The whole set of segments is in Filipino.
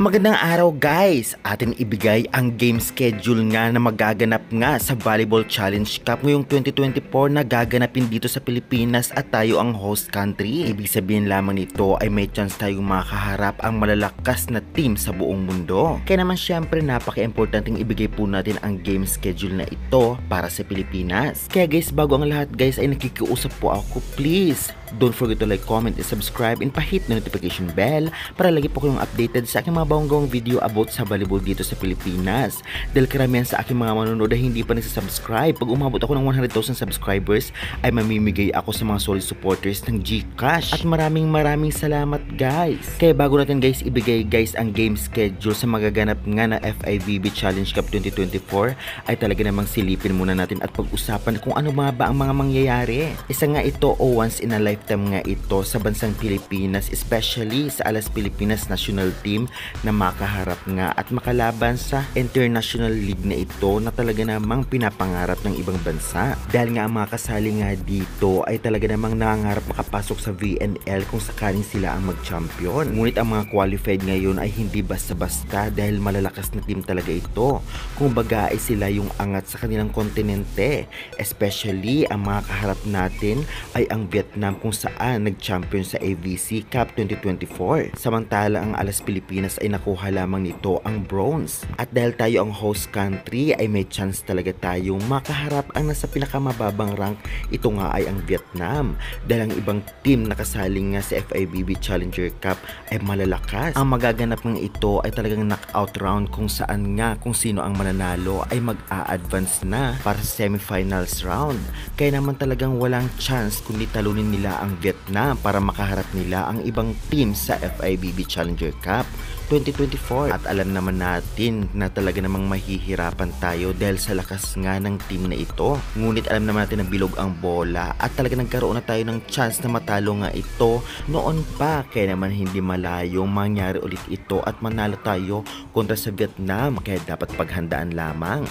Magandang araw guys! Atin ibigay ang game schedule nga na magaganap nga sa Volleyball Challenge Cup ngayong 2024 na gaganapin dito sa Pilipinas at tayo ang host country. Ibig sabihin lamang nito ay may chance tayong makaharap ang malalakas na team sa buong mundo. Kaya naman syempre napaka-importanting ibigay po natin ang game schedule na ito para sa Pilipinas. Kaya guys, bago ang lahat guys ay nakikiusap po ako, please don't forget to like, comment, and subscribe and pahit na notification bell para lagi po kayong updated sa aking mga bagong video about sa volleyball dito sa Pilipinas. Dahil karamihan sa aking mga manonood ay hindi pa nagsasubscribe. Pag umabot ako ng 100,000 subscribers ay mamimigay ako sa mga solid supporters ng GCash. At maraming salamat guys. Kaya bago natin guys ibigay guys ang game schedule sa magaganap nga na FIVB Challenge Cup 2024 ay talaga namang silipin muna natin at pag-usapan kung ano ba ang mga mangyayari. Isa nga ito o once in a lifetime nga ito sa bansang Pilipinas, especially sa Alas Pilipinas National Team na makaharap nga at makalaban sa international league na ito na talaga namang pinapangarap ng ibang bansa. Dahil nga ang mga kasali nga dito ay talaga namang nangangarap makapasok sa VNL kung sakaling sila ang mag-champion. Ngunit ang mga qualified ngayon ay hindi basta-basta dahil malalakas na team talaga ito. Kung baga ay sila yung angat sa kanilang kontinente. Especially ang mga kaharap natin ay ang Vietnam kung saan nag-champion sa AVC Cup 2024. Samantala ang Alas Pilipinas ay nakuha lamang nito ang bronze. At dahil tayo ang host country ay may chance talaga tayong makaharap ang nasa pinakamababang rank. Ito nga ay ang Vietnam. Dahil ang ibang team na kasaling nga sa FIVB Challenger Cup ay malalakas. Ang magaganap ng ito ay talagang knockout round kung saan nga kung sino ang mananalo ay mag-a-advance na para sa semifinals round. Kaya naman talagang walang chance kundi talunin nila ang Vietnam para makaharap nila ang ibang team sa FIVB Challenger Cup 2024. At alam naman natin na talaga namang mahihirapan tayo dahil sa lakas nga ng team na ito. Ngunit alam naman natin na bilog ang bola at talaga nagkaroon na tayo ng chance na matalo nga ito noon pa. Kaya naman hindi malayong mangyari ulit ito at manalo tayo kontra sa Vietnam. Kaya dapat paghandaan lamang.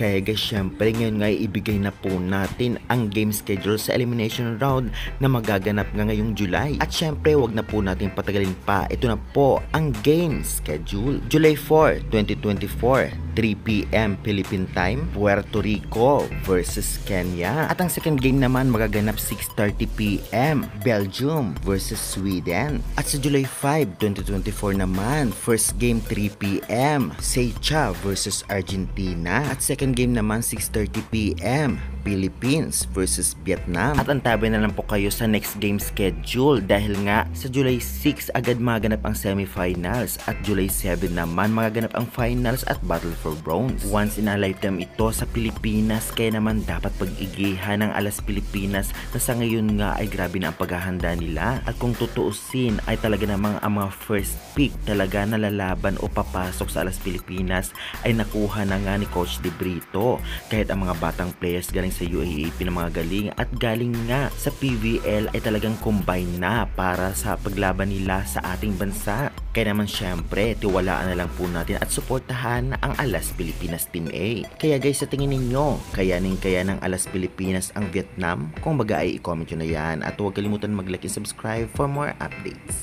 Kaya guys, syempre ngayon nga ibigay na po natin ang game schedule sa elimination round na magaganap nga ngayong July. At syempre wag na po natin patagalin pa. Ito na po ang game schedule. July 4, 2024, 3 p.m. Philippine Time, Puerto Rico versus Kenya. At ang second game naman magaganap 6:30 p.m. Belgium versus Sweden. At sa July 5, 2024 naman, first game 3 p.m. Seychelles versus Argentina. At second game naman 6:30 p.m. Philippines versus Vietnam. At antabi na lang po kayo sa next game schedule dahil nga sa July 6 agad magaganap ang semifinals at July 7 naman magaganap ang finals at Battle for Bronze. Once in a lifetime ito sa Pilipinas kaya naman dapat pag-igihan ng Alas Pilipinas na sa ngayon nga ay grabe na ang paghahanda nila. At kung tutuusin ay talaga namang ang mga first pick talaga na lalaban o papasok sa Alas Pilipinas ay nakuha na nga ni Coach De Brito. Kahit ang mga batang players galing sa UAAP na mga galing at galing nga sa PVL ay talagang combine na para sa paglaban nila sa ating bansa. Kaya naman syempre, tiwalaan na lang po natin at suportahan ang Alas Pilipinas Team A. Kaya guys, sa tingin ninyo, kaya ng Alas Pilipinas ang Vietnam? Kung baga ay i-comment nyo na yan at huwag kalimutan mag-like and subscribe for more updates.